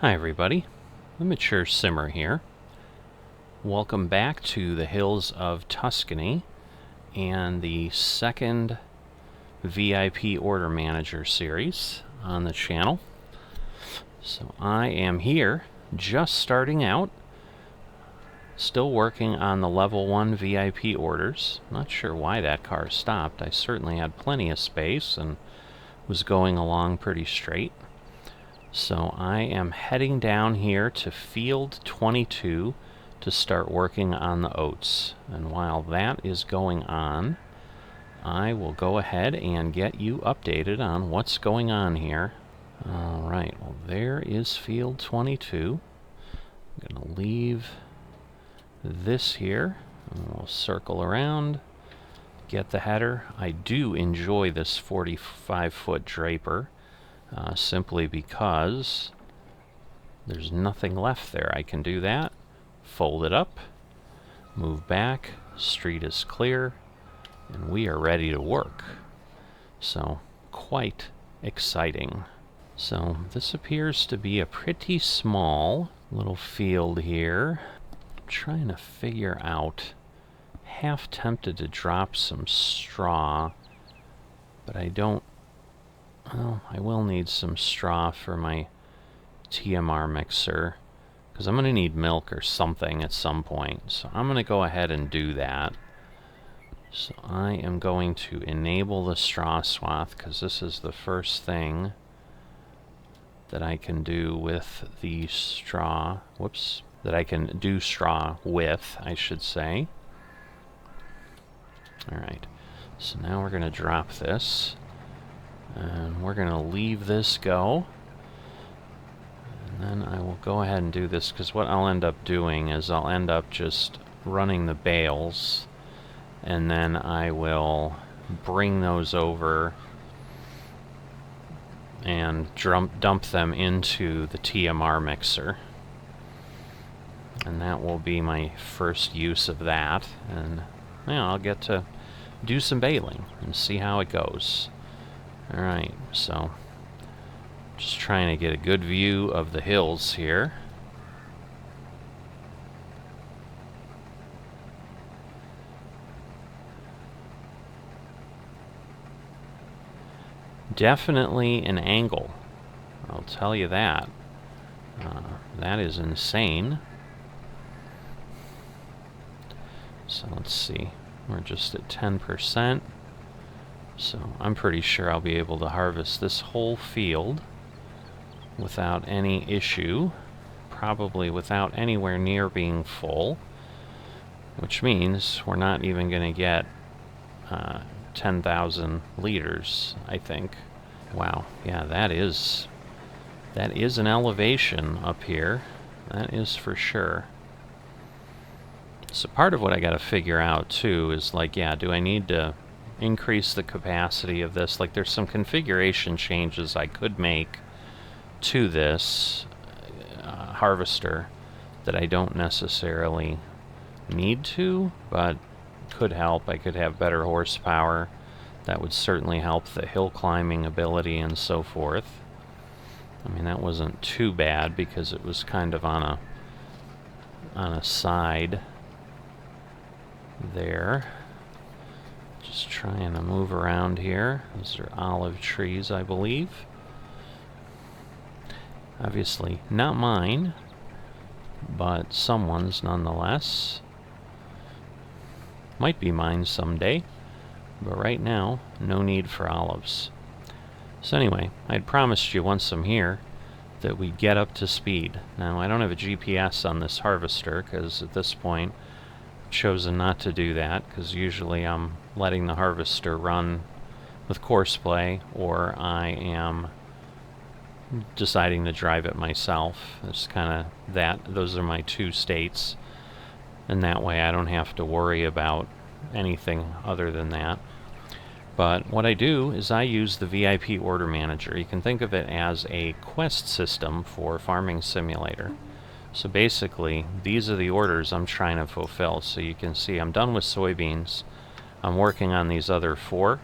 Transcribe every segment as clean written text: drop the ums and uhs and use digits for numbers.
Hi everybody, the Mature Simmer here. Welcome back to the Hills of Tuscany and the second VIP Order Manager series on the channel. So I am here just starting out, still working on the level 1 VIP orders. Not sure why that car stopped. I certainly had plenty of space and was going along pretty straight. So I am heading down here to field 22 to start working on the oats. And while that is going on, I will go ahead and get you updated on what's going on here. Alright, well there is field 22. I'm going to leave this here, and we'll circle around, get the header. I do enjoy this 45-foot draper. Simply because there's nothing left there. I can do that, fold it up, move back, street is clear, and we are ready to work. So, quite exciting. So, this appears to be a pretty small little field here. I'm trying to figure out, half tempted to drop some straw, but I don't. Well, I will need some straw for my TMR mixer, because I'm going to need milk or something at some point. So I'm going to go ahead and do that. So I am going to enable the straw swath, because this is the first thing that I can do with the straw. Whoops. That I can do straw with, I should say. Alright. So now we're going to drop this. And we're going to leave this go. And then I will go ahead and do this, because what I'll end up doing is I'll end up just running the bales, and then I will bring those over and dump them into the TMR mixer. And that will be my first use of that. And yeah, I'll get to do some baling and see how it goes. Alright, so just trying to get a good view of the hills here. Definitely an angle, I'll tell you that. That is insane. So let's see, we're just at 10%. So I'm pretty sure I'll be able to harvest this whole field without any issue, probably without anywhere near being full, which means we're not even going to get 10,000 liters, I think. Wow, yeah, that is an elevation up here, that is for sure. So part of what I got to figure out too is, like, yeah, do I need to increase the capacity of this? Like, there's some configuration changes I could make to this harvester that I don't necessarily need to, but could help. I could have better horsepower. That would certainly help the hill climbing ability and so forth. I mean, that wasn't too bad because it was kind of on a side there. Just trying to move around here. Those are olive trees, I believe. Obviously not mine, but someone's nonetheless. Might be mine someday, but right now, no need for olives. So anyway, I'd promised you once I'm here that we'd get up to speed. Now, I don't have a GPS on this harvester, because at this point chosen not to do that, because usually I'm letting the harvester run with courseplay, or I am deciding to drive it myself. It's kind of that. Those are my two states, and that way I don't have to worry about anything other than that. But what I do is I use the VIP Order Manager. You can think of it as a quest system for Farming Simulator. So basically, these are the orders I'm trying to fulfill. So you can see I'm done with soybeans. I'm working on these other 4.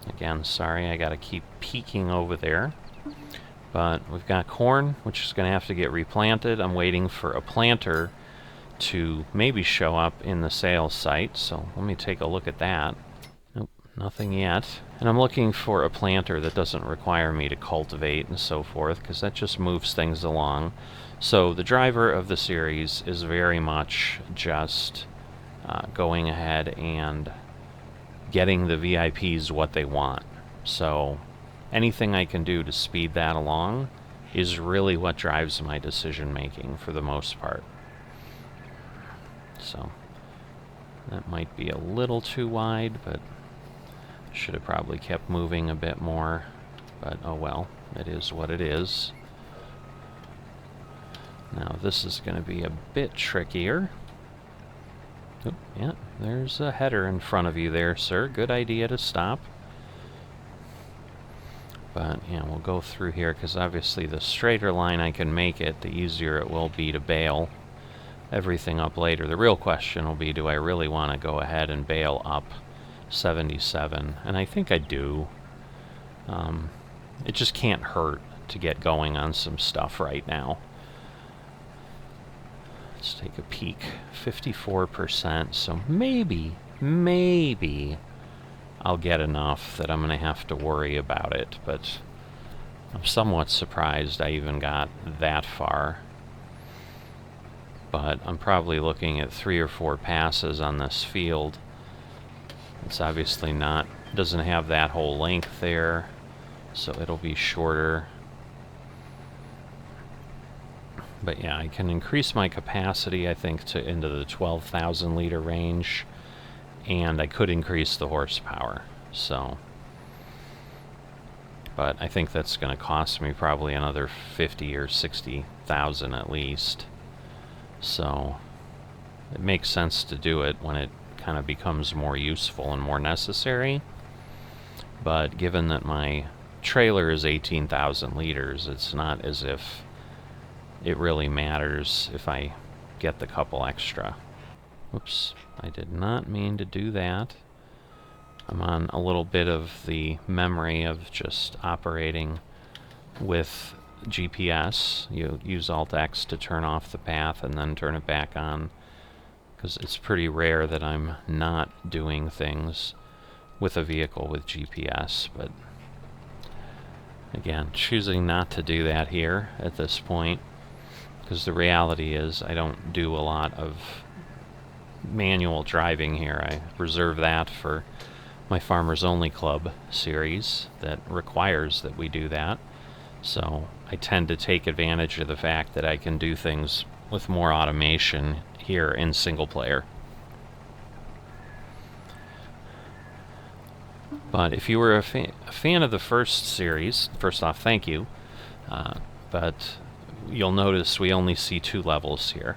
Again, sorry, I gotta keep peeking over there. But we've got corn, which is going to have to get replanted. I'm waiting for a planter to maybe show up in the sales site, so let me take a look at that. Nope, nothing yet. And I'm looking for a planter that doesn't require me to cultivate and so forth, because that just moves things along. So the driver of the series is very much just going ahead and getting the VIPs what they want. So anything I can do to speed that along is really what drives my decision making for the most part. So that might be a little too wide, but should have probably kept moving a bit more. But oh well, it is what it is. Now this is going to be a bit trickier. Oop, yeah, there's a header in front of you there, sir. Good idea to stop. But yeah, we'll go through here, because obviously the straighter line I can make it, the easier it will be to bale everything up later. The real question will be, do I really want to go ahead and bale up 77? And I think I do. It just can't hurt to get going on some stuff right now. Let's take a peek. 54%, so maybe I'll get enough that I'm going to have to worry about it, but I'm somewhat surprised I even got that far. But I'm probably looking at 3 or 4 passes on this field. It's obviously doesn't have that whole length there, so it'll be shorter. But yeah, I can increase my capacity, I think, into the 12,000 liter range, and I could increase the horsepower. So, but I think that's going to cost me probably another 50 or 60,000 at least. So it makes sense to do it when it kind of becomes more useful and more necessary. But given that my trailer is 18,000 liters, it's not as if it really matters if I get the couple extra. Whoops, I did not mean to do that. I'm on a little bit of the memory of just operating with GPS. You use Alt-X to turn off the path and then turn it back on, because it's pretty rare that I'm not doing things with a vehicle with GPS. But again, choosing not to do that here at this point, because the reality is I don't do a lot of manual driving here. I reserve that for my Farmers Only Club series that requires that we do that. So I tend to take advantage of the fact that I can do things with more automation here in single player. But if you were a fan of the first series, first off, thank you. But you'll notice we only see 2 levels here.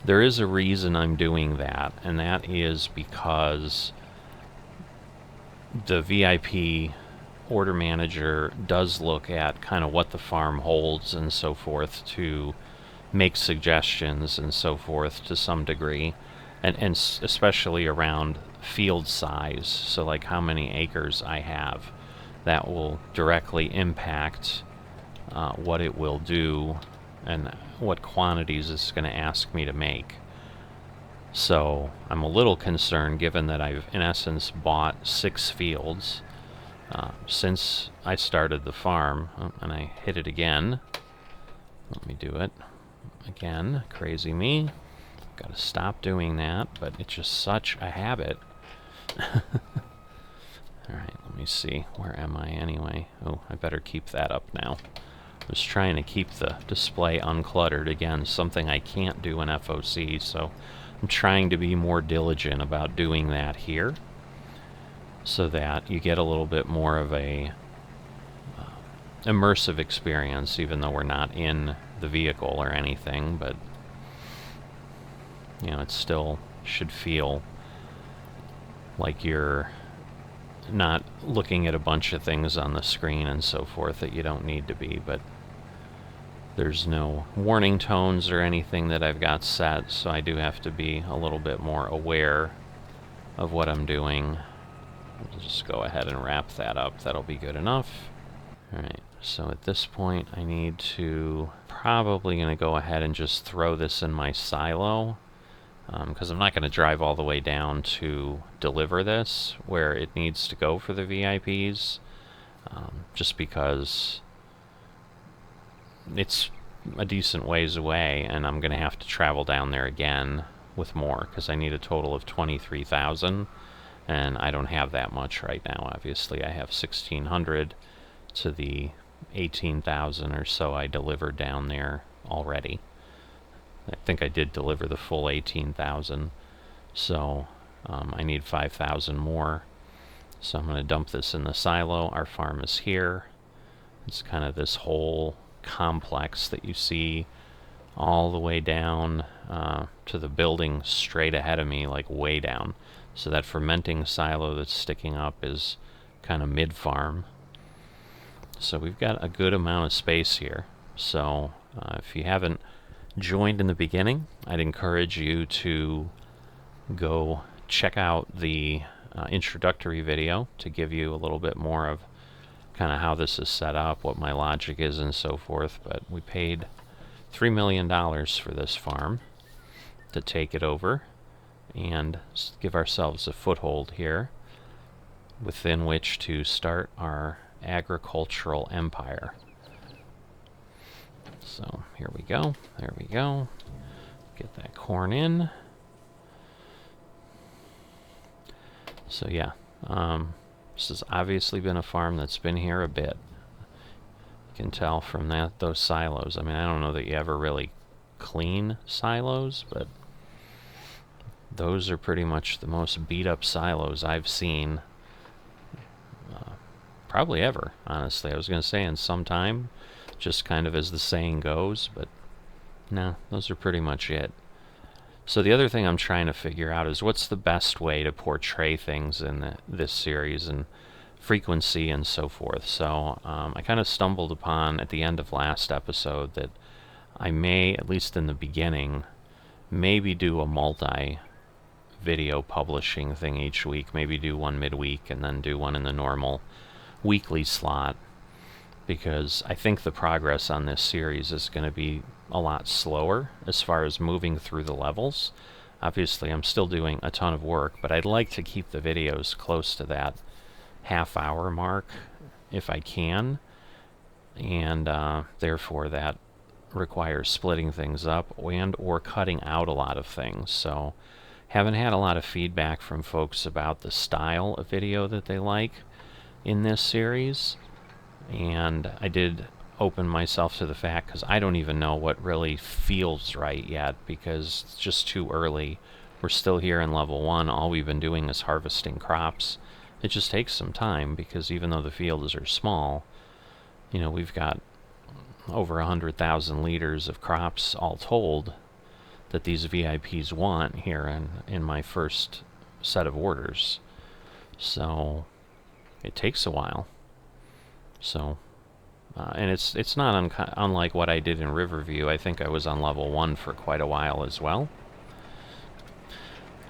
There is a reason I'm doing that, and that is because the VIP order manager does look at kind of what the farm holds and so forth to make suggestions and so forth to some degree, and especially around field size. So like how many acres I have, that will directly impact what it will do and what quantities it's going to ask me to make. So I'm a little concerned, given that I've in essence bought 6 fields since I started the farm. Oh, and I hit it again. Let me do it again. Crazy me. Got to stop doing that, but it's just such a habit. Alright, let me see. Where am I anyway? Oh, I better keep that up now. I was trying to keep the display uncluttered. Again, something I can't do in FOC, so I'm trying to be more diligent about doing that here, so that you get a little bit more of a immersive experience, even though we're not in the vehicle or anything. But you know, it still should feel like you're not looking at a bunch of things on the screen and so forth that you don't need to be. But there's no warning tones or anything that I've got set, so I do have to be a little bit more aware of what I'm doing. I'll just go ahead and wrap that up. That'll be good enough. Alright, so at this point I need to probably going to go ahead and just throw this in my silo, because I'm not going to drive all the way down to deliver this where it needs to go for the VIPs, just because it's a decent ways away and I'm going to have to travel down there again with more, because I need a total of 23,000 and I don't have that much right now. Obviously I have 1,600 to the 18,000 or so I delivered down there already. I think I did deliver the full 18,000, so I need 5,000 more. So I'm going to dump this in the silo. Our farm is here. It's kind of this whole complex that you see all the way down to the building straight ahead of me, like way down. So that fermenting silo that's sticking up is kind of mid-farm. So we've got a good amount of space here. So if you haven't joined in the beginning, I'd encourage you to go check out the introductory video to give you a little bit more of kind of how this is set up, what my logic is, and so forth. But we paid $3 million for this farm to take it over and give ourselves a foothold here within which to start our agricultural empire. So here we go. There we go. Get that corn in. So yeah, this has obviously been a farm that's been here a bit. You can tell from those silos. I mean, I don't know that you ever really clean silos, but those are pretty much the most beat up silos I've seen probably ever, honestly. I was going to say in some time, just kind of as the saying goes, but no, those are pretty much it. So the other thing I'm trying to figure out is what's the best way to portray things in this series and frequency and so forth. So I kind of stumbled upon at the end of last episode that I may, at least in the beginning, maybe do a multi-video publishing thing each week. Maybe do one midweek and then do one in the normal weekly slot, because I think the progress on this series is going to be a lot slower as far as moving through the levels. Obviously, I'm still doing a ton of work, but I'd like to keep the videos close to that half-hour mark if I can, and therefore that requires splitting things up and or cutting out a lot of things. So haven't had a lot of feedback from folks about the style of video that they like in this series, and I did open myself to the fact, because I don't even know what really feels right yet, because it's just too early. We're still here in level 1. All we've been doing is harvesting crops. It just takes some time, because even though the fields are small, you know, we've got over 100,000 liters of crops all told that these VIPs want here in my first set of orders. So it takes a while. So and it's not unlike what I did in Riverview. I think I was on level 1 for quite a while as well.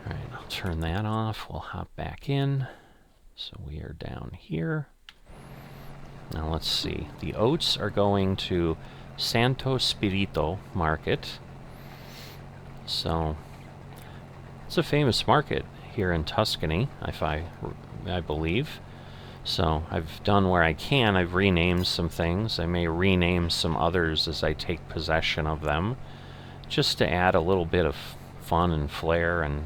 Alright, I'll turn that off. We'll hop back in. So we are down here. Now let's see. The oats are going to Santo Spirito Market. So it's a famous market here in Tuscany, I believe. So I've done where I can. I've renamed some things. I may rename some others as I take possession of them, just to add a little bit of fun and flair and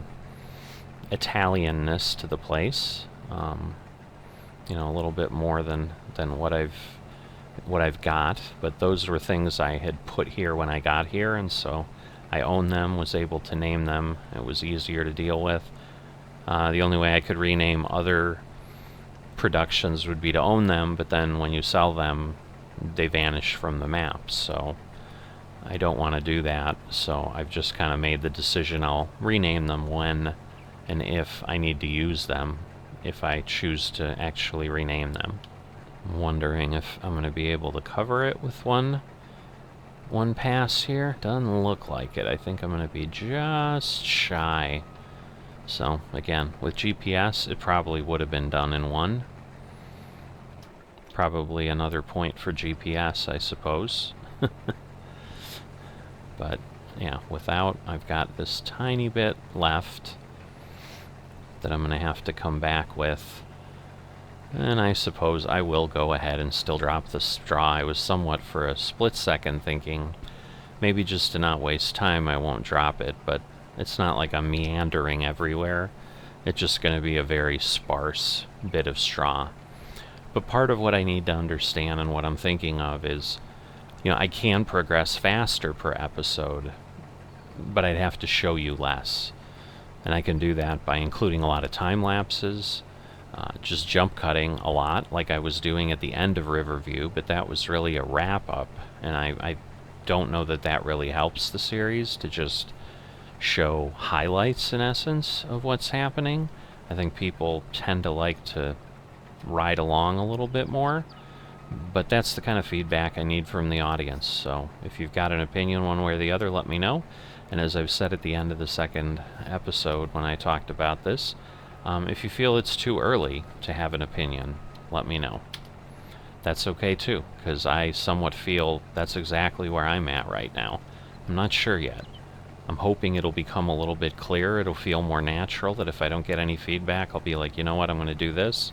Italianness to the place. You know, a little bit more than what I've got. But those were things I had put here when I got here, and so I own them, was able to name them. It was easier to deal with. The only way I could rename other productions would be to own them, but then when you sell them, they vanish from the map. So I don't want to do that. So I've just kind of made the decision I'll rename them when and if I need to use them, if I choose to actually rename them. I'm wondering if I'm going to be able to cover it with one pass here. Doesn't look like it. I think I'm going to be just shy. So again, with GPS, it probably would have been done in one. Probably another point for GPS, I suppose. But yeah, I've got this tiny bit left that I'm going to have to come back with. And I suppose I will go ahead and still drop the straw. I was somewhat for a split second thinking maybe just to not waste time I won't drop it, but it's not like I'm meandering everywhere. It's just going to be a very sparse bit of straw. But part of what I need to understand and what I'm thinking of is, I can progress faster per episode, but I'd have to show you less. And I can do that by including a lot of time lapses, just jump cutting a lot, like I was doing at the end of Riverview, but that was really a wrap-up, and I don't know that that really helps the series to just show highlights, in essence, of what's happening. I think people tend to like to ride along a little bit more, but that's the kind of feedback I need from the audience. So if you've got an opinion one way or the other, let me know. And as I've said at the end of the second episode when I talked about this, if you feel it's too early to have an opinion, let me know. That's okay too, because I somewhat feel that's exactly where I'm at right now. I'm not sure yet. I'm hoping it'll become a little bit clearer. It'll feel more natural, that if I don't get any feedback, I'll be like, you know what, I'm going to do this.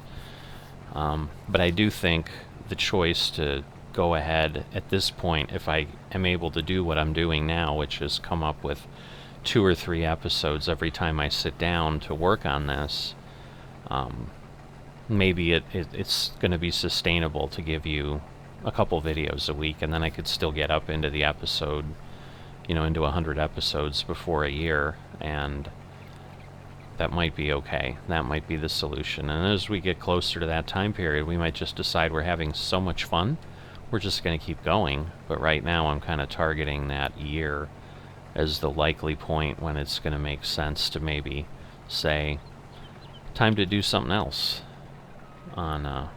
But I do think the choice to go ahead at this point, if I am able to do what I'm doing now, which is come up with 2 or 3 episodes every time I sit down to work on this, maybe it's going to be sustainable to give you a couple videos a week, and then I could still get up into the episode, into 100 episodes before a year, and that might be okay. That might be the solution. And as we get closer to that time period, we might just decide we're having so much fun, we're just going to keep going. But right now I'm kind of targeting that year as the likely point when it's going to make sense to maybe say, time to do something else on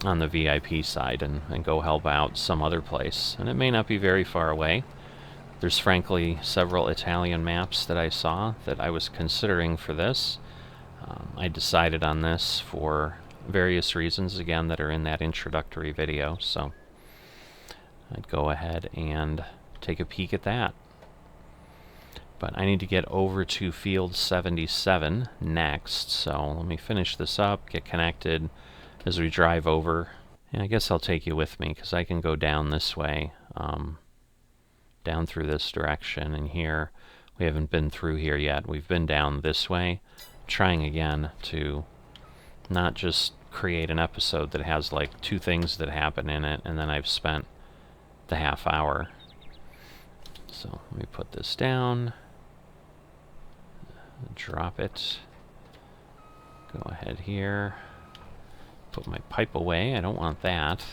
the VIP side and go help out some other place. And it may not be very far away. There's frankly several Italian maps that I saw that I was considering for this. I decided on this for various reasons, again, that are in that introductory video, so I'd go ahead and take a peek at that. But I need to get over to field 77 next, so let me finish this up, get connected as we drive over. And I guess I'll take you with me, because I can go down this way, down through this direction, and here, we haven't been through here yet. We've been down this way. I'm trying again to not just create an episode that has like 2 things that happen in it, and then I've spent the half hour. So let me put this down, drop it, go ahead here, put my pipe away, I don't want that.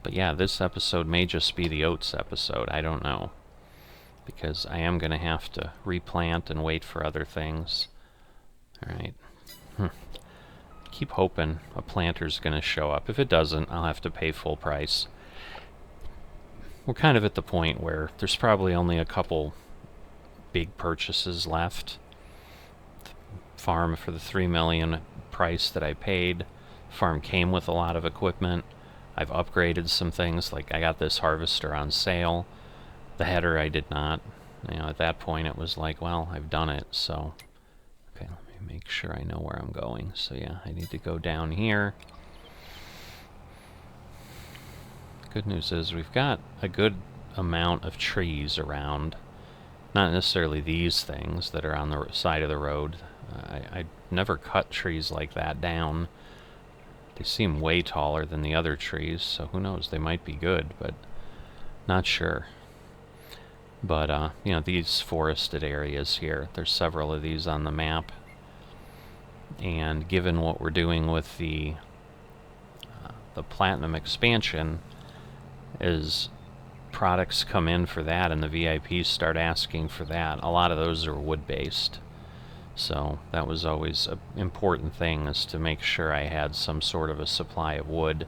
But yeah, this episode may just be the oats episode, I don't know, because I am going to have to replant and wait for other things. Alright. Keep hoping a planter's going to show up. If it doesn't, I'll have to pay full price. We're kind of at the point where there's probably only a couple big purchases left. The farm for the $3 million price that I paid. Farm came with a lot of equipment. I've upgraded some things, like I got this harvester on sale. The header I did not. At that point it was like, well, I've done it, so... Okay, let me make sure I know where I'm going. So yeah, I need to go down here. Good news is we've got a good amount of trees around. Not necessarily these things that are on the side of the road. I never cut trees like that down. They seem way taller than the other trees, so who knows, they might be good, but not sure. But, these forested areas here, there's several of these on the map. And given what we're doing with the Platinum expansion, as products come in for that and the VIPs start asking for that, a lot of those are wood-based. So that was always an important thing, is to make sure I had some sort of a supply of wood,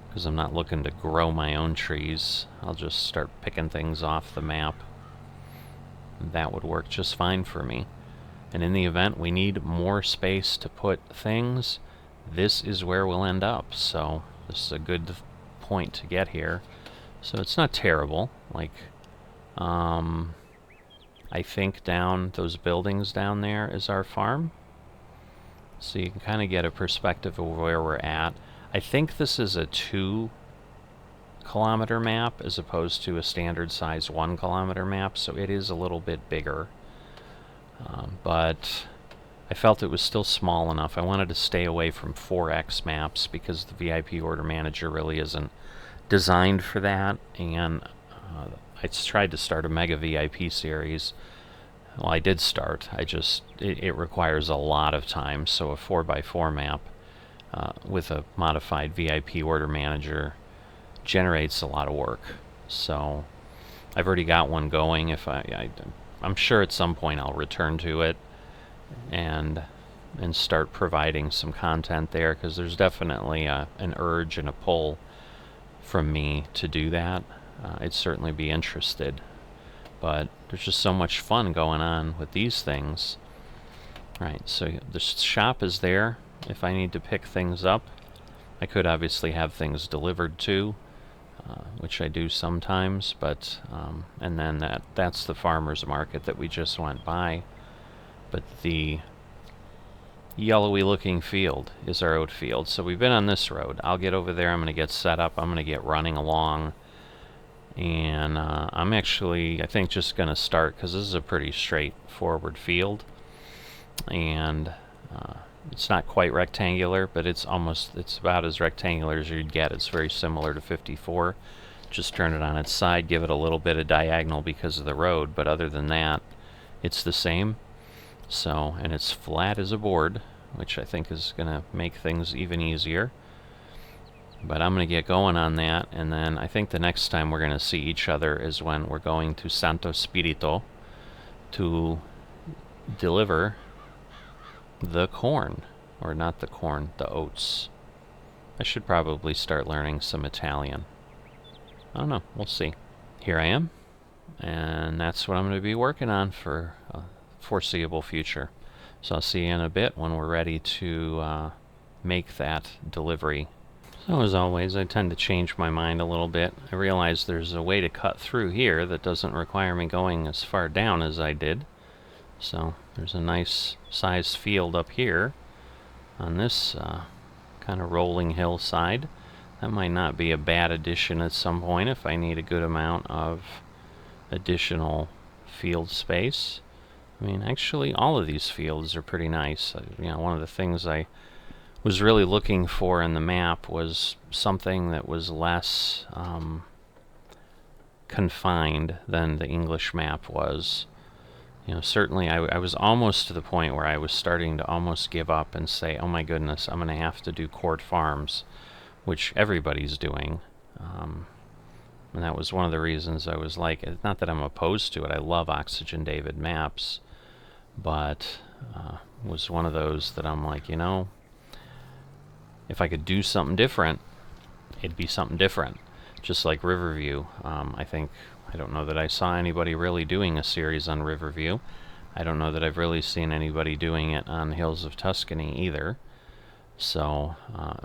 because I'm not looking to grow my own trees. I'll just start picking things off the map. That would work just fine for me. And in the event we need more space to put things, this is where we'll end up. So this is a good point to get here. So it's not terrible. Like, I think down those buildings down there is our farm. So you can kind of get a perspective of where we're at. I think this is a 2-kilometer map as opposed to a standard size 1-kilometer map, so it is a little bit bigger. But I felt it was still small enough. I wanted to stay away from 4X maps because the VIP Order Manager really isn't designed for that, and I tried to start a Mega VIP series. Well, I did start. It requires a lot of time, so a 4x4 map with a modified VIP Order Manager generates a lot of work. So I've already got one going. I'm sure at some point I'll return to it and start providing some content there, because there's definitely an urge and a pull from me to do that. I'd certainly be interested, but there's just so much fun going on with these things. Right, so the shop is there if I need to pick things up. I could obviously have things delivered too, which I do sometimes, but and then that's the farmer's market that we just went by. But the yellowy looking field is our oat field. So we've been on this road. I'll get over there, I'm going to get set up, I'm going to get running along, and I'm actually, I think, just going to start, because this is a pretty straightforward field, and it's not quite rectangular, but it's about as rectangular as you'd get. It's very similar to 54. Just turn it on its side, give it a little bit of diagonal because of the road, but other than that, it's the same. So, and it's flat as a board, which I think is going to make things even easier. But I'm going to get going on that, and then I think the next time we're going to see each other is when we're going to Santo Spirito to deliver the corn. Or not the corn, the oats. I should probably start learning some Italian. I don't know, we'll see. Here I am, and that's what I'm going to be working on for foreseeable future. So I'll see you in a bit when we're ready to make that delivery. So as always, I tend to change my mind a little bit. I realize there's a way to cut through here that doesn't require me going as far down as I did. So there's a nice sized field up here on this kind of rolling hillside. That might not be a bad addition at some point if I need a good amount of additional field space. I mean, actually, all of these fields are pretty nice. You know, one of the things I was really looking for in the map was something that was less confined than the English map was. You know, certainly I was almost to the point where I was starting to almost give up and say, oh my goodness, I'm going to have to do Court Farms, which everybody's doing. And that was one of the reasons I was like, not that I'm opposed to it, I love Oxygen David maps, but was one of those that I'm like, you know, if I could do something different, it'd be something different. Just like Riverview. I don't know that I saw anybody really doing a series on Riverview. I don't know that I've really seen anybody doing it on Hills of Tuscany either. So,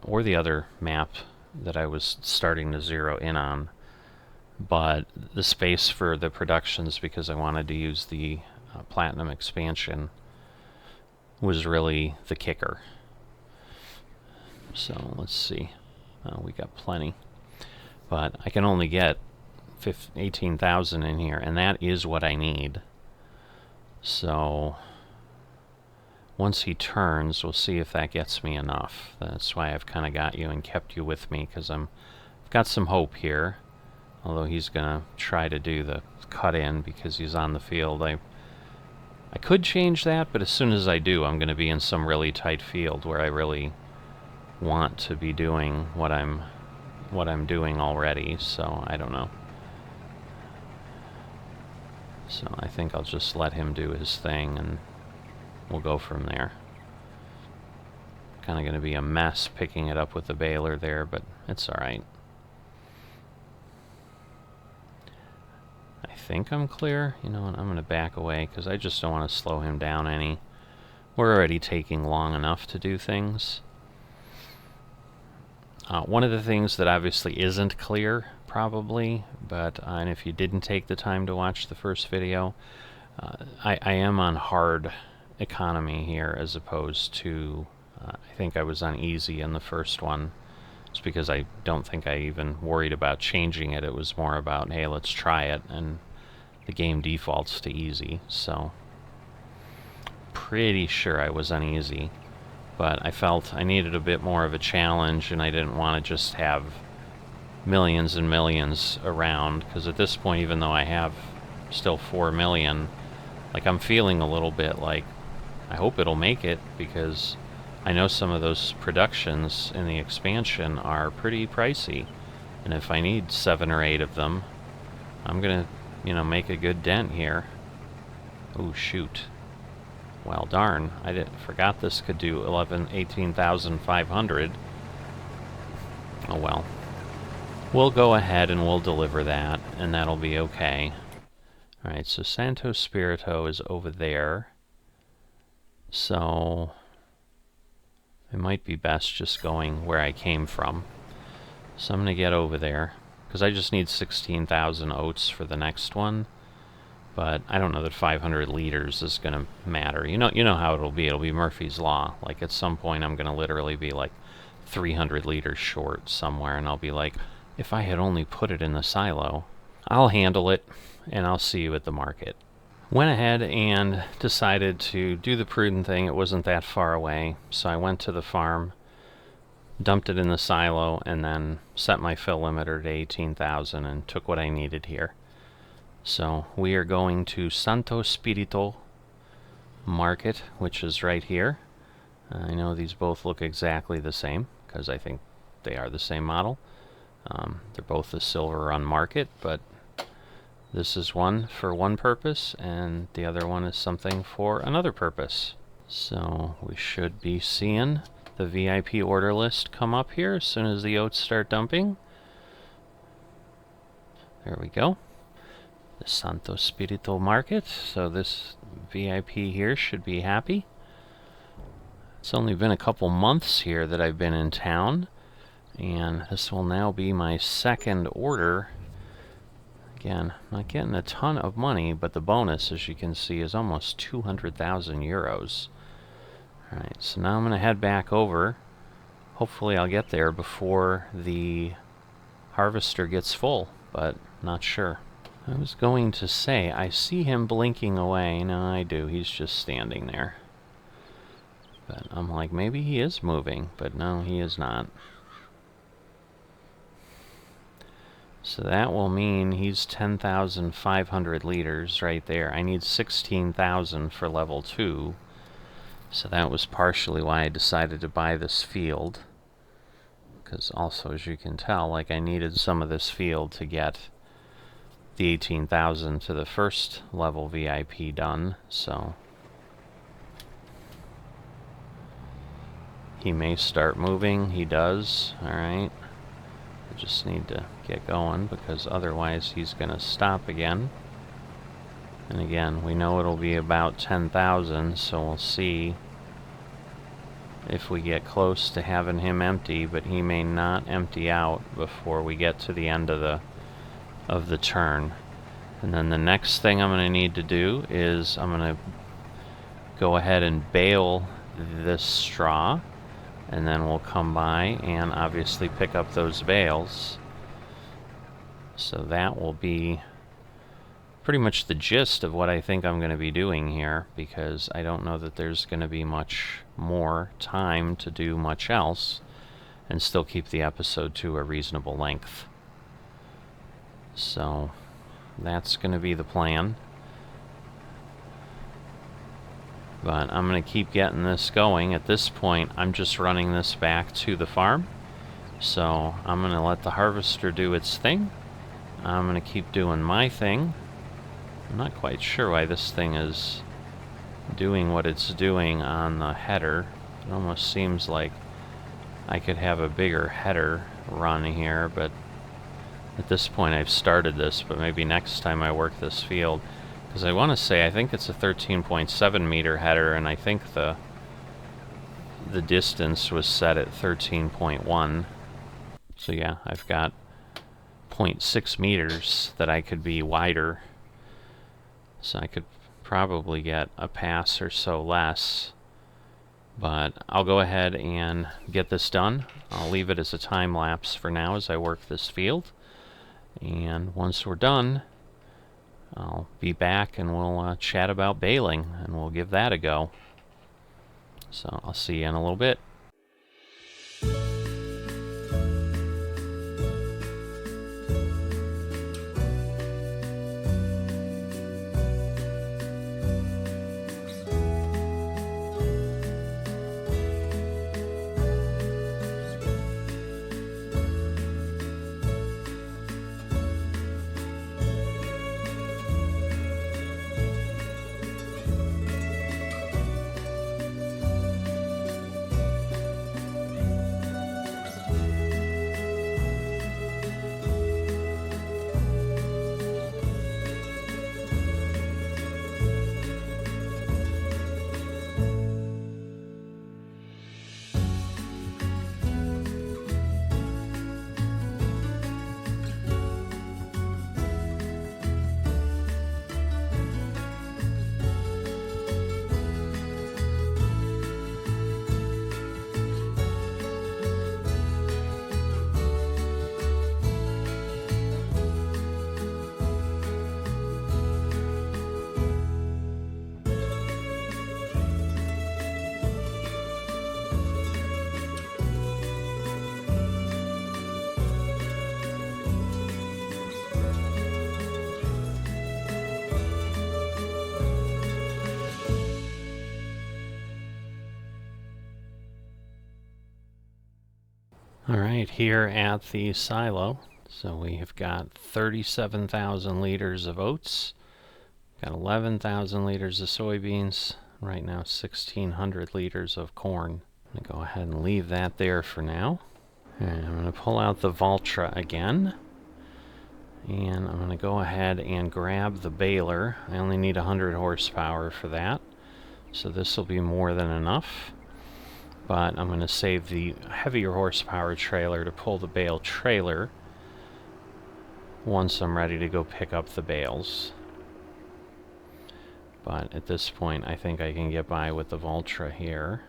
or the other map that I was starting to zero in on. But the space for the productions, because I wanted to use the Platinum expansion, was really the kicker. So let's see. We got plenty. But I can only get 18,000 in here, and that is what I need. So once he turns, we'll see if that gets me enough. That's why I've kind of got you and kept you with me, because I've got some hope here. Although he's gonna try to do the cut in because he's on the field. I could change that, but as soon as I do, I'm gonna be in some really tight field where I really want to be doing what I'm doing already, so I don't know. So I think I'll just let him do his thing and we'll go from there. Kind of going to be a mess picking it up with the baler there, but it's alright. I think I'm clear. You know what, I'm going to back away because I just don't want to slow him down any. we're already taking long enough to do things. One of the things that obviously isn't clear, probably, but and if you didn't take the time to watch the first video, I am on hard economy here as opposed to, I think I was on easy in the first one. It's because I don't think I even worried about changing it. It was more about, hey, let's try it, and the game defaults to easy, so pretty sure I was on easy. But I felt I needed a bit more of a challenge, and I didn't want to just have millions and millions around, because at this point, even though I have still 4 million, like, I'm feeling a little bit like I hope it'll make it, because I know some of those productions in the expansion are pretty pricey, and if I need 7 or 8 of them, I'm gonna, you know, make a good dent here. Oh shoot. Well, darn, I forgot this could do 18,500. Oh well. We'll go ahead and we'll deliver that, and that'll be okay. Alright, so Santo Spirito is over there. So it might be best just going where I came from. So I'm going to get over there, because I just need 16,000 oats for the next one. But I don't know that 500 liters is going to matter. You know how it'll be. It'll be Murphy's Law. Like, at some point I'm going to literally be like 300 liters short somewhere, and I'll be like, if I had only put it in the silo. I'll handle it, and I'll see you at the market. Went ahead and decided to do the prudent thing. It wasn't that far away, so I went to the farm, dumped it in the silo, and then set my fill limiter to 18,000 and took what I needed here. So we are going to Santo Spirito Market, which is right here. I know these both look exactly the same, because I think they are the same model. They're both the Silver Run Market, but this is one for one purpose, and the other one is something for another purpose. So we should be seeing the VIP order list come up here as soon as the oats start dumping. There we go. The Santo Spirito Market. So this VIP here should be happy. It's only been a couple months here that I've been in town, and this will now be my second order. Again, not getting a ton of money, but the bonus, as you can see, is almost 200,000 euros. Alright, so now I'm going to head back over. Hopefully I'll get there before the harvester gets full, but not sure. I was going to say, I see him blinking away. No, I do. He's just standing there. But I'm like, maybe he is moving, but no, he is not. So that will mean he's 10,500 liters right there. I need 16,000 for level 2. So that was partially why I decided to buy this field. Because also, as you can tell, like, I needed some of this field to get the 18,000 to the first level VIP done, so he may start moving. He does. Alright. I just need to get going, because otherwise he's going to stop again. And again, we know it'll be about 10,000, so we'll see if we get close to having him empty, but he may not empty out before we get to the end of the turn. And then the next thing I'm going to need to do is I'm going to go ahead and bale this straw, and then we'll come by and obviously pick up those bales. So that will be pretty much the gist of what I think I'm going to be doing here, because I don't know that there's going to be much more time to do much else and still keep the episode to a reasonable length. So that's going to be the plan. But I'm going to keep getting this going. At this point, I'm just running this back to the farm. So I'm going to let the harvester do its thing. I'm going to keep doing my thing. I'm not quite sure why this thing is doing what it's doing on the header. It almost seems like I could have a bigger header run here, but at this point I've started this, but maybe next time I work this field, because I want to say I think it's a 13.7 meter header, and I think the the distance was set at 13.1. So yeah, I've got 0.6 meters that I could be wider. So I could probably get a pass or so less. But I'll go ahead and get this done. I'll leave it as a time lapse for now as I work this field. And once we're done, I'll be back and we'll chat about baling, and we'll give that a go. So I'll see you in a little bit. Alright, here at the silo, so we have got 37,000 liters of oats, got 11,000 liters of soybeans, right now 1,600 liters of corn. I'm going to go ahead and leave that there for now. And I'm going to pull out the Valtra again, and I'm going to go ahead and grab the baler. I only need 100 horsepower for that, so this will be more than enough. But I'm going to save the heavier horsepower trailer to pull the bale trailer once I'm ready to go pick up the bales. But at this point, I think I can get by with the Valtra here.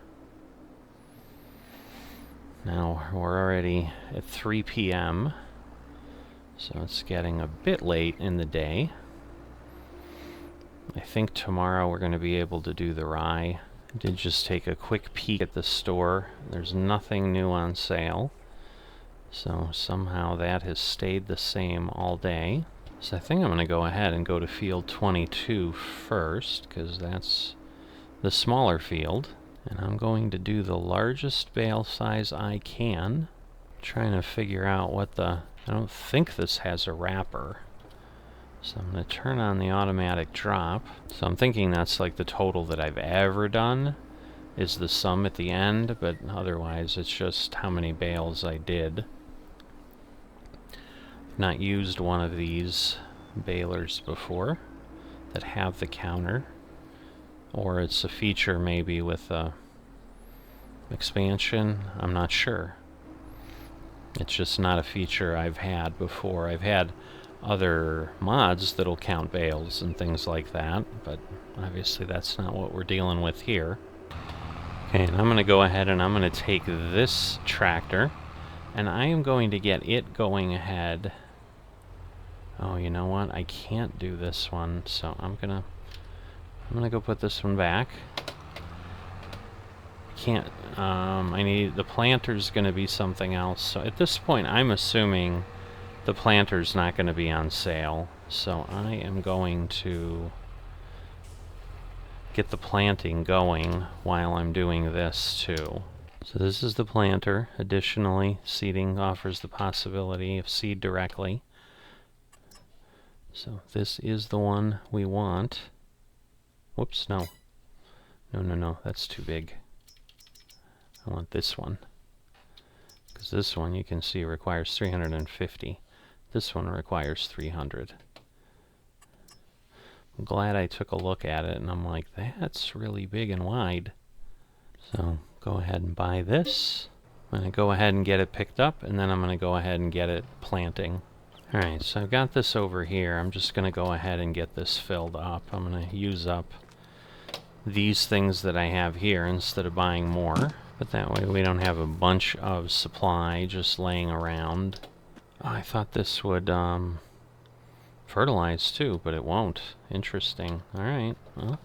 Now, we're already at 3 p.m., so it's getting a bit late in the day. I think tomorrow we're going to be able to do the rye. I did just take a quick peek at the store. There's nothing new on sale. So somehow that has stayed the same all day. So I think I'm going to go ahead and go to field 22 first, because that's the smaller field. And I'm going to do the largest bale size I can. I'm trying to figure out what the... I don't think this has a wrapper. So I'm going to turn on the automatic drop. So I'm thinking that's like the total that I've ever done is the sum at the end, but otherwise it's just how many bales I did. I've not used one of these balers before that have the counter, or it's a feature maybe with expansion. I'm not sure. It's just not a feature I've had before. I've had other mods that'll count bales and things like that, but obviously that's not what we're dealing with here. Okay, and I'm going to go ahead and I'm going to take this tractor and I am going to get it going ahead. Oh, you know what? I can't do this one, so I'm gonna go put this one back. Can't, I need, the planter's gonna be something else, so at this point I'm assuming the planter's not going to be on sale, so I am going to get the planting going while I'm doing this too. So this is the planter. Additionally, seeding offers the possibility of seed directly. So this is the one we want. Whoops, no. No, that's too big. I want this one. Because this one, you can see, requires 350. This one requires 300. glad I took a look at it, and I'm like, that's really big and wide. So Go ahead and buy this. I'm going to go ahead and get it picked up, and then I'm going to go ahead and get it planting. Alright, so I've got this over here. I'm just going to go ahead and get this filled up. I'm going to use up these things that I have here instead of buying more. But that way we don't have a bunch of supply just laying around. Oh, I thought this would fertilize too, but it won't. Interesting. Alright, well,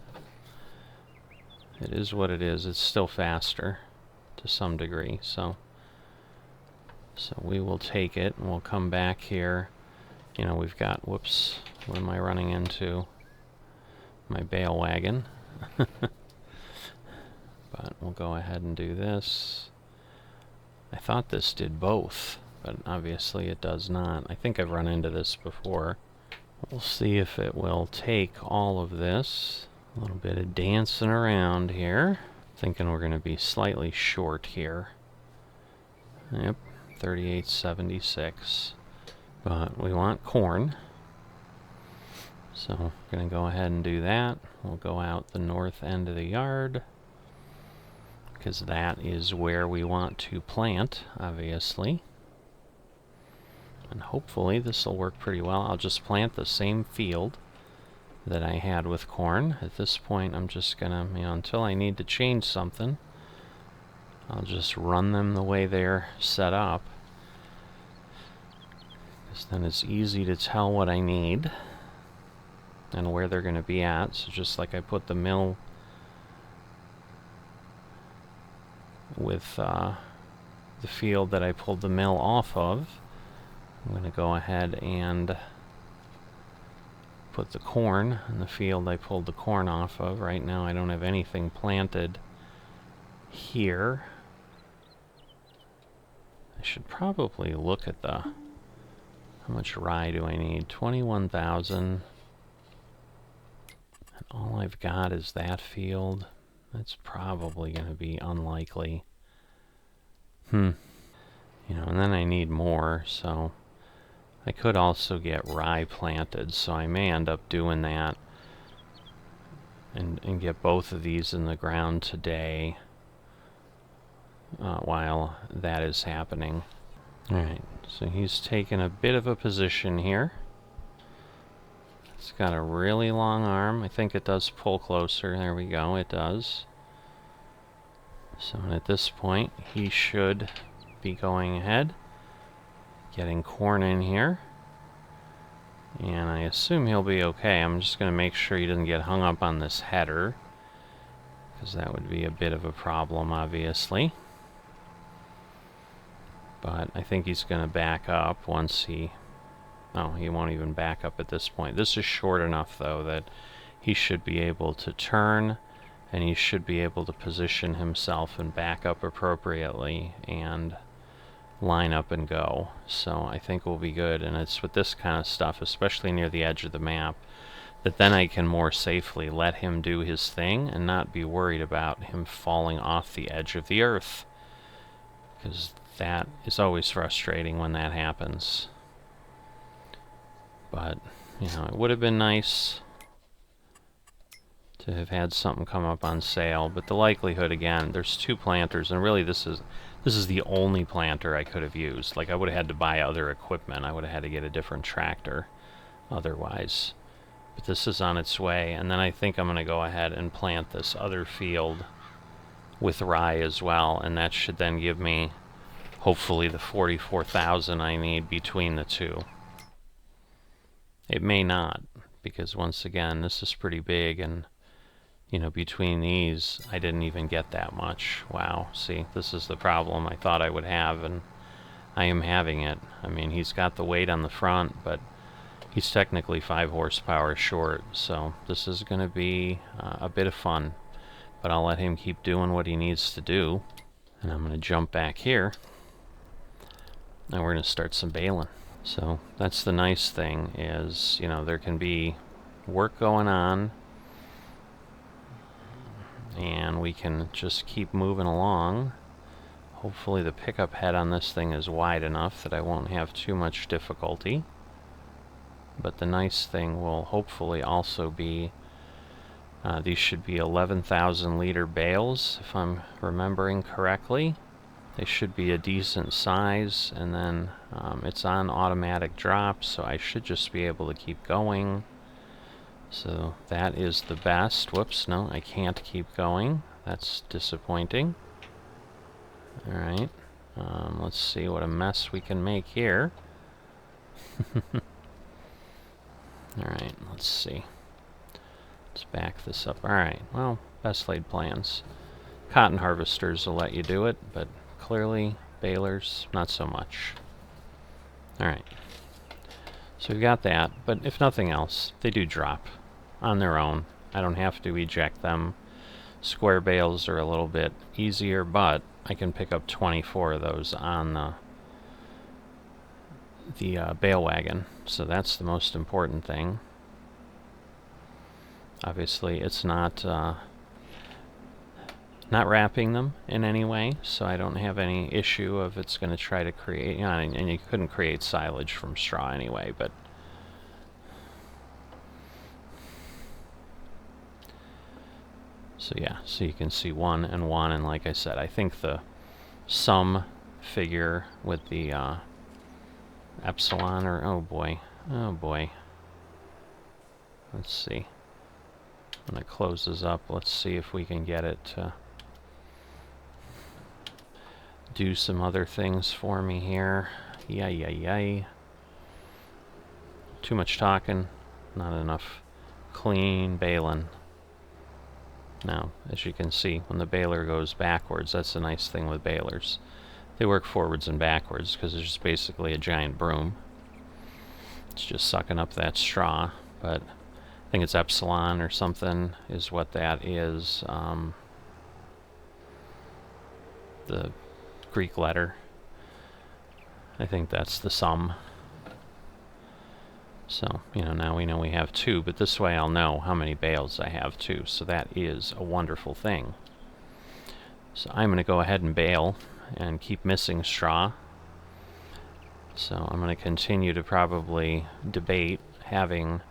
it is what it is. It's still faster to some degree, so we will take it and we'll come back here. You know, we've got, whoops, what am I running into? My bale wagon. But we'll go ahead and do this. I thought this did both, but obviously it does not. I think I've run into this before. We'll see if it will take all of this. A little bit of dancing around here. Thinking we're going to be slightly short here. Yep, 38.76. But we want corn. So we're going to go ahead and do that. We'll go out the north end of the yard, because that is where we want to plant, obviously. And hopefully this will work pretty well. I'll just plant the same field that I had with corn. At this point, I'm just gonna, you know, until I need to change something, I'll just run them the way they're set up. Because then it's easy to tell what I need and where they're gonna be at. So just like I put the mill with the field that I pulled the mill off of, I'm going to go ahead and put the corn in the field I pulled the corn off of. Right now I don't have anything planted here. I should probably look at the, how much rye do I need? 21,000. And all I've got is that field. That's probably going to be unlikely. You know, and then I need more, so I could also get rye planted, so I may end up doing that and get both of these in the ground today while that is happening. Alright, so he's taken a bit of a position here. It's got a really long arm. I think it does pull closer. There we go, it does. So at this point, he should be going ahead, getting corn in here. And I assume he'll be okay. I'm just going to make sure he doesn't get hung up on this header, because that would be a bit of a problem, obviously. But I think he's going to back up once he... Oh, he won't even back up at this point. This is short enough, though, that he should be able to turn, and he should be able to position himself and back up appropriately and line up and go. So I think we'll be good. And it's with this kind of stuff, especially near the edge of the map, that then I can more safely let him do his thing and not be worried about him falling off the edge of the earth, because that is always frustrating when that happens. But, you know, it would have been nice to have had something come up on sale, but the likelihood, again, there's two planters, and really this is the only planter I could have used. Like, I would have had to buy other equipment. I would have had to get a different tractor otherwise. But this is on its way, and then I think I'm going to go ahead and plant this other field with rye as well, and that should then give me, hopefully, the 44,000 I need between the two. It may not, because once again, this is pretty big, and you know, between these, I didn't even get that much. Wow, see, this is the problem I thought I would have, and I am having it. I mean, he's got the weight on the front, but he's technically 5 horsepower short, so this is going to be a bit of fun. But I'll let him keep doing what he needs to do, and I'm going to jump back here, and we're going to start some baling. So that's the nice thing, is, you know, there can be work going on, and we can just keep moving along. Hopefully the pickup head on this thing is wide enough that I won't have too much difficulty. But the nice thing will hopefully also be These should be 11,000 liter bales, if I'm remembering correctly. They should be a decent size, and then it's on automatic drop, so I should just be able to keep going. So that is the best. Whoops, no, I can't keep going. That's disappointing. Alright, let's see what a mess we can make here. Alright, let's see. Let's back this up. Alright, well, best laid plans. Cotton harvesters will let you do it, but clearly balers, not so much. Alright, so we've got that, but if nothing else, they do drop on their own. I don't have to eject them. Square bales are a little bit easier, but I can pick up 24 of those on the bale wagon, so that's the most important thing. Obviously, it's not wrapping them in any way, so I don't have any issue of it's going to try to create, and you couldn't create silage from straw anyway, but so yeah, so you can see 1 and 1, and like I said, I think the sum figure with the epsilon, or oh boy, let's see. When it closes up, let's see if we can get it to do some other things for me here. Yay. Too much talking, not enough clean baling. Now, as you can see, when the baler goes backwards, that's the nice thing with balers. They work forwards and backwards because it's just basically a giant broom. It's just sucking up that straw, but I think it's epsilon or something is what that is. The Greek letter. I think that's the sum. So, now we know we have 2, but this way I'll know how many bales I have too, so that is a wonderful thing. So I'm going to go ahead and bale and keep missing straw. So I'm going to continue to probably debate having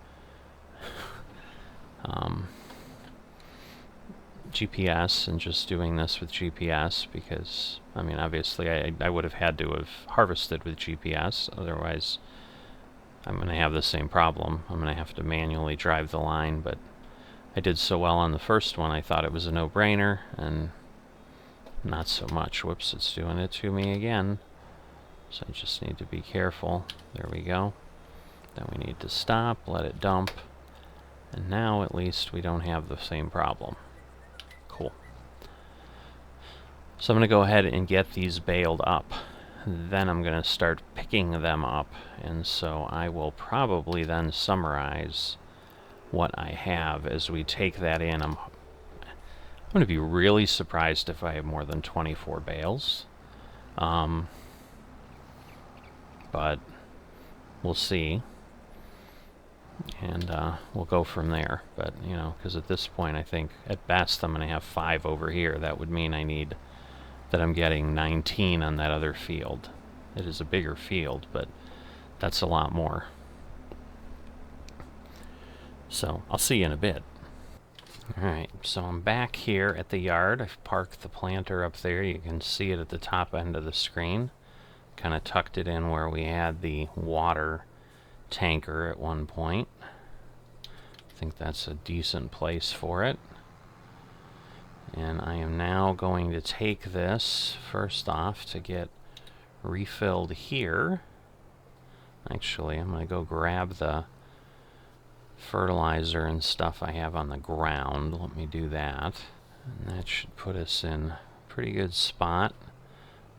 GPS and just doing this with GPS, because, I mean, obviously I would have had to have harvested with GPS, otherwise I'm going to have the same problem. I'm going to have to manually drive the line, but I did so well on the first one, I thought it was a no-brainer, and not so much. Whoops, it's doing it to me again. So I just need to be careful. There we go. Then we need to stop, let it dump, and now at least we don't have the same problem. Cool. So I'm going to go ahead and get these baled up. Then I'm going to start picking them up, and so I will probably then summarize what I have as we take that in. I'm going to be really surprised if I have more than 24 bales, but we'll see, and we'll go from there. But, because at this point I think at best I'm going to have 5 over here. That would mean I need that I'm getting 19 on that other field. It is a bigger field, but that's a lot more. So I'll see you in a bit. Alright, so I'm back here at the yard. I've parked the planter up there. You can see it at the top end of the screen. Kind of tucked it in where we had the water tanker at one point. I think that's a decent place for it. And I am now going to take this first off to get refilled here. Actually, I'm going to go grab the fertilizer and stuff I have on the ground. Let me do that. And that should put us in a pretty good spot.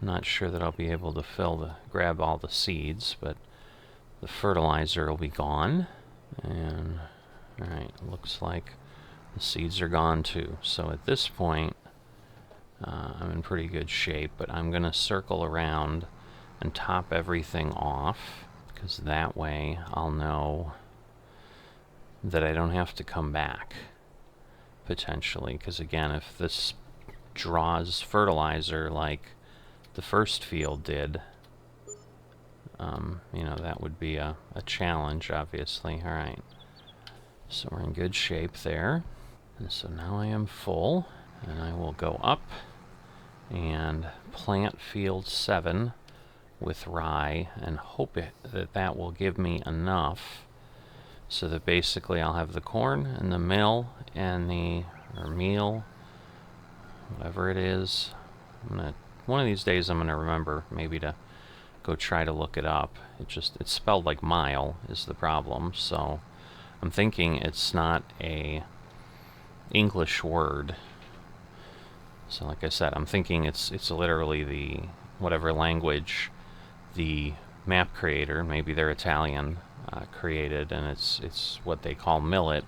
I'm not sure that I'll be able to grab all the seeds, but the fertilizer will be gone. And, alright, looks like the seeds are gone too. So at this point, I'm in pretty good shape, but I'm going to circle around and top everything off, because that way I'll know that I don't have to come back, potentially. Because again, if this draws fertilizer like the first field did, that would be a challenge, obviously. Alright, so we're in good shape there. And so now I am full, and I will go up and plant field 7 with rye and hope that that will give me enough so that basically I'll have the corn and the mill and or meal, whatever it is. One of these days I'm gonna remember maybe to go try to look it up. It's spelled like mile is the problem, so I'm thinking it's not a English word. So like I said, I'm thinking it's literally the whatever language the map creator, maybe they're Italian, created, and it's what they call millet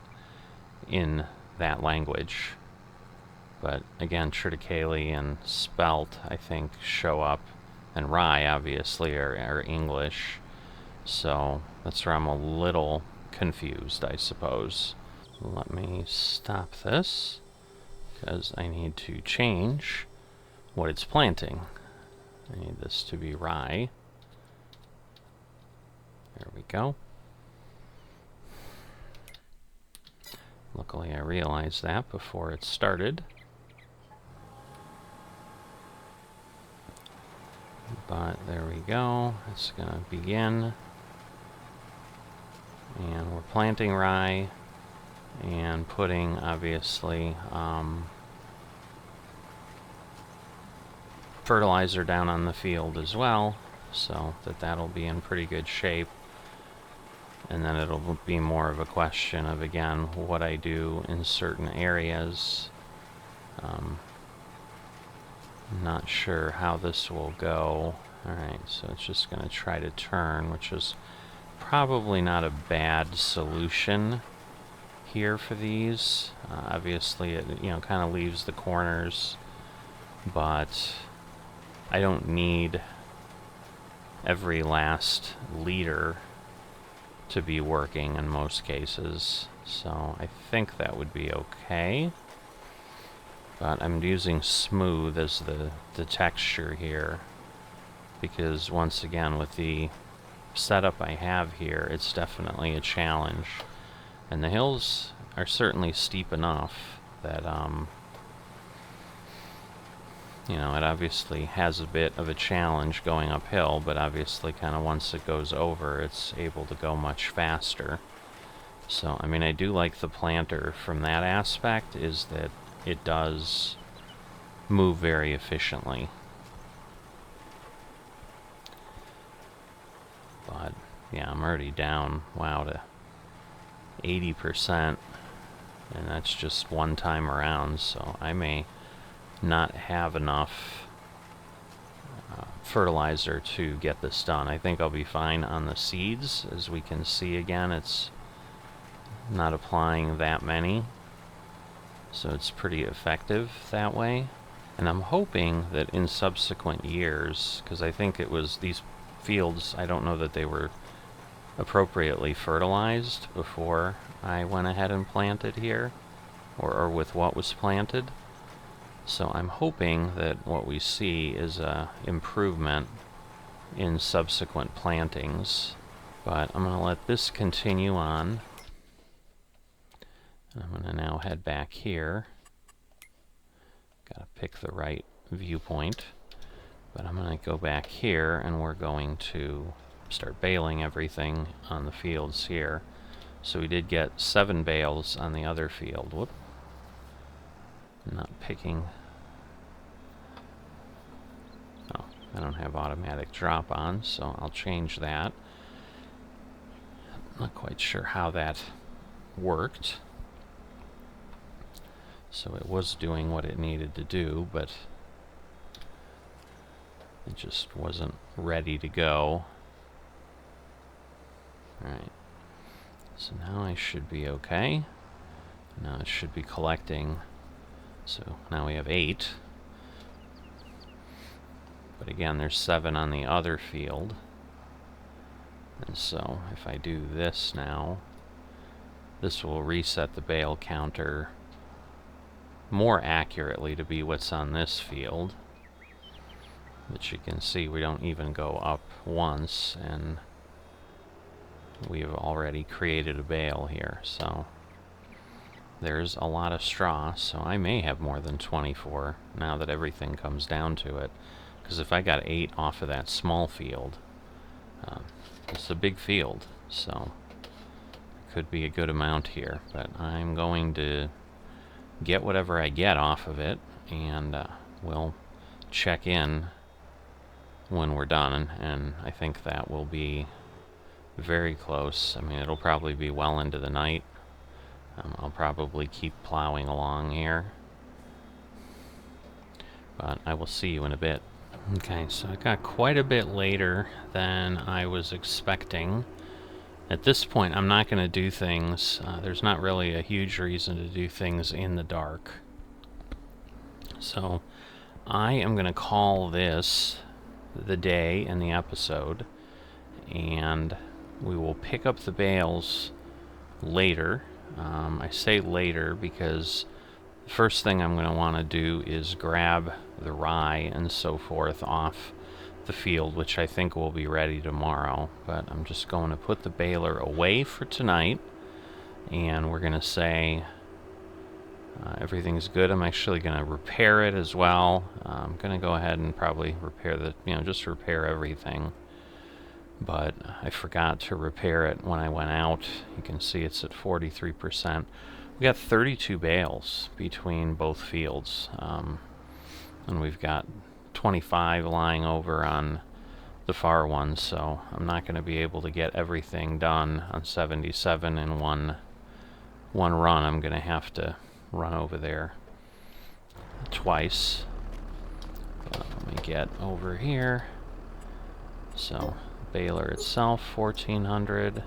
in that language. But again, triticale and spelt, I think, show up, and rye obviously are English. So that's where I'm a little confused, I suppose. Let me stop this, because I need to change what it's planting. I need this to be rye. There we go. Luckily I realized that before it started. But there we go. It's gonna begin. And we're planting rye and putting, obviously, fertilizer down on the field as well, so that'll be in pretty good shape. And then it'll be more of a question of, again, what I do in certain areas. Not sure how this will go. Alright, so it's just going to try to turn, which is probably not a bad solution here for these. Obviously, it kind of leaves the corners, but I don't need every last leader to be working in most cases, so I think that would be okay. But I'm using smooth as the texture here, because once again, with the setup I have here, it's definitely a challenge. And the hills are certainly steep enough that, it obviously has a bit of a challenge going uphill, but obviously kind of once it goes over, it's able to go much faster. So, I mean, I do like the planter from that aspect, is that it does move very efficiently. But, yeah, I'm already down, wow, to 80%, and that's just one time around, so I may not have enough fertilizer to get this done. I think I'll be fine on the seeds. As we can see again, it's not applying that many, so it's pretty effective that way. And I'm hoping that in subsequent years, because I think it was these fields, I don't know that they were appropriately fertilized before I went ahead and planted here, or with what was planted. So I'm hoping that what we see is a improvement in subsequent plantings. But I'm going to let this continue on. I'm going to now head back here. Got to pick the right viewpoint. But I'm going to go back here, and we're going to start baling everything on the fields here. So we did get 7 bales on the other field. Whoop. I'm not picking. Oh, I don't have automatic drop on, so I'll change that. I'm not quite sure how that worked. So it was doing what it needed to do, but it just wasn't ready to go. Alright, so now I should be okay. Now it should be collecting. So now we have 8. But again, there's 7 on the other field. And so if I do this now, this will reset the bale counter more accurately to be what's on this field. But you can see we don't even go up once, and we've already created a bale here, so there's a lot of straw, so I may have more than 24 now that everything comes down to it. Because if I got 8 off of that small field, it's a big field, so it could be a good amount here. But I'm going to get whatever I get off of it, and we'll check in when we're done, and I think that will be very close. I mean, it'll probably be well into the night. I'll probably keep plowing along here, but I will see you in a bit. Okay, so it got quite a bit later than I was expecting. At this point, I'm not going to do things, there's not really a huge reason to do things in the dark. So I am going to call this the day in the episode, and we will pick up the bales later. I say later because the first thing I'm going to want to do is grab the rye and so forth off the field, which I think will be ready tomorrow. But I'm just going to put the baler away for tonight, and we're going to say everything's good. I'm actually going to repair it as well. I'm going to go ahead and probably repair just repair everything. But I forgot to repair it when I went out. You can see it's at 43%. We got 32 bales between both fields, and we've got 25 lying over on the far one, so I'm not going to be able to get everything done on 77 in one run. I'm going to have to run over there twice. But let me get over here. So baler itself, 1400,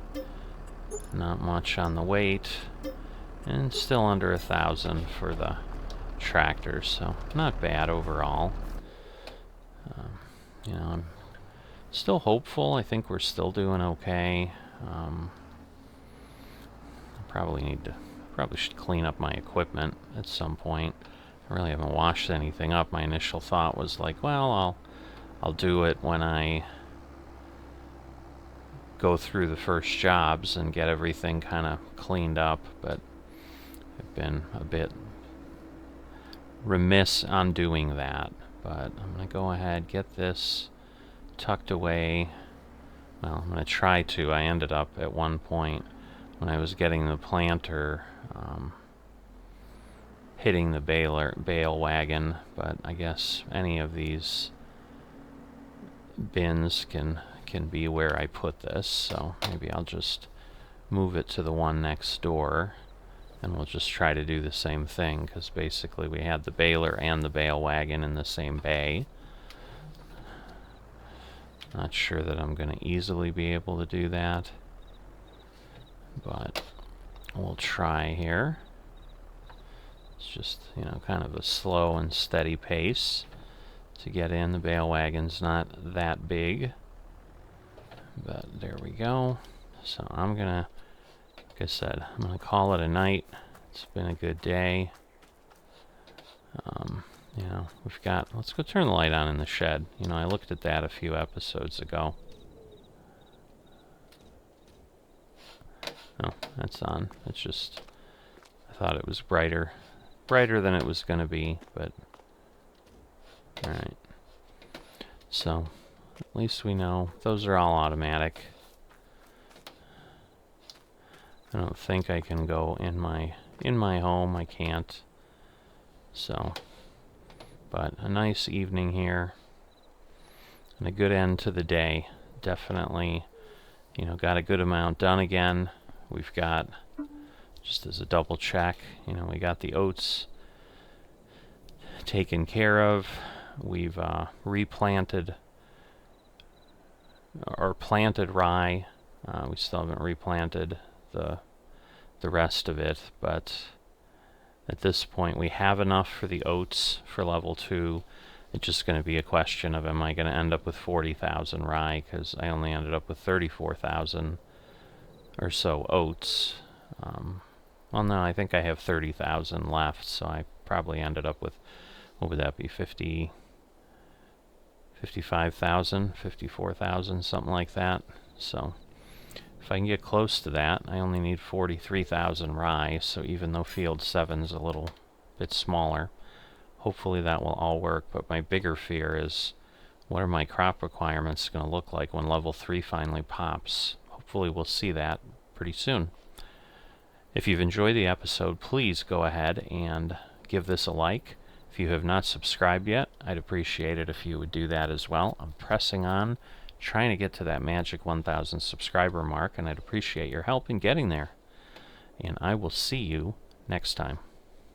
not much on the weight, and still under 1,000 for the tractor, so not bad overall. I'm still hopeful. I think we're still doing okay. Probably should clean up my equipment at some point. I really haven't washed anything up. My initial thought was like, well, I'll do it when I go through the first jobs and get everything kind of cleaned up, but I've been a bit remiss on doing that. But I'm going to go ahead, get this tucked away. Well, I'm going to try to. I ended up at one point when I was getting the planter hitting the bale wagon, but I guess any of these bins can be where I put this, so maybe I'll just move it to the one next door, and we'll just try to do the same thing, because basically we had the baler and the bale wagon in the same bay. Not sure that I'm going to easily be able to do that, but we'll try here. It's just, kind of a slow and steady pace to get in. The bale wagon's not that big, but there we go. So I'm gonna, like I said, I'm gonna call it a night. It's been a good day. We've got, let's go turn the light on in the shed. I looked at that a few episodes ago. No, that's on. It's just, I thought it was brighter than it was gonna be, but alright. So at least we know those are all automatic. I don't think I can go in my home. I can't. So, but a nice evening here and a good end to the day. Definitely, got a good amount done again. We've got, just as a double check, we got the oats taken care of. We've replanted or planted rye. We still haven't replanted the rest of it, but at this point we have enough for the oats for level 2. It's just going to be a question of, am I going to end up with 40,000 rye, because I only ended up with 34,000 or so oats. Well, no, I think I have 30,000 left, so I probably ended up with, what would that be, 55,000, 54,000, something like that. So If I can get close to that, I only need 43,000 rye, so even though field 7 is a little bit smaller, hopefully that will all work. But my bigger fear is, what are my crop requirements going to look like when level 3 finally pops? Hopefully we'll see that pretty soon. If you've enjoyed the episode, please go ahead and give this a like. If you have not subscribed yet, I'd appreciate it if you would do that as well. I'm pressing on, trying to get to that magic 1,000 subscriber mark, and I'd appreciate your help in getting there. And I will see you next time.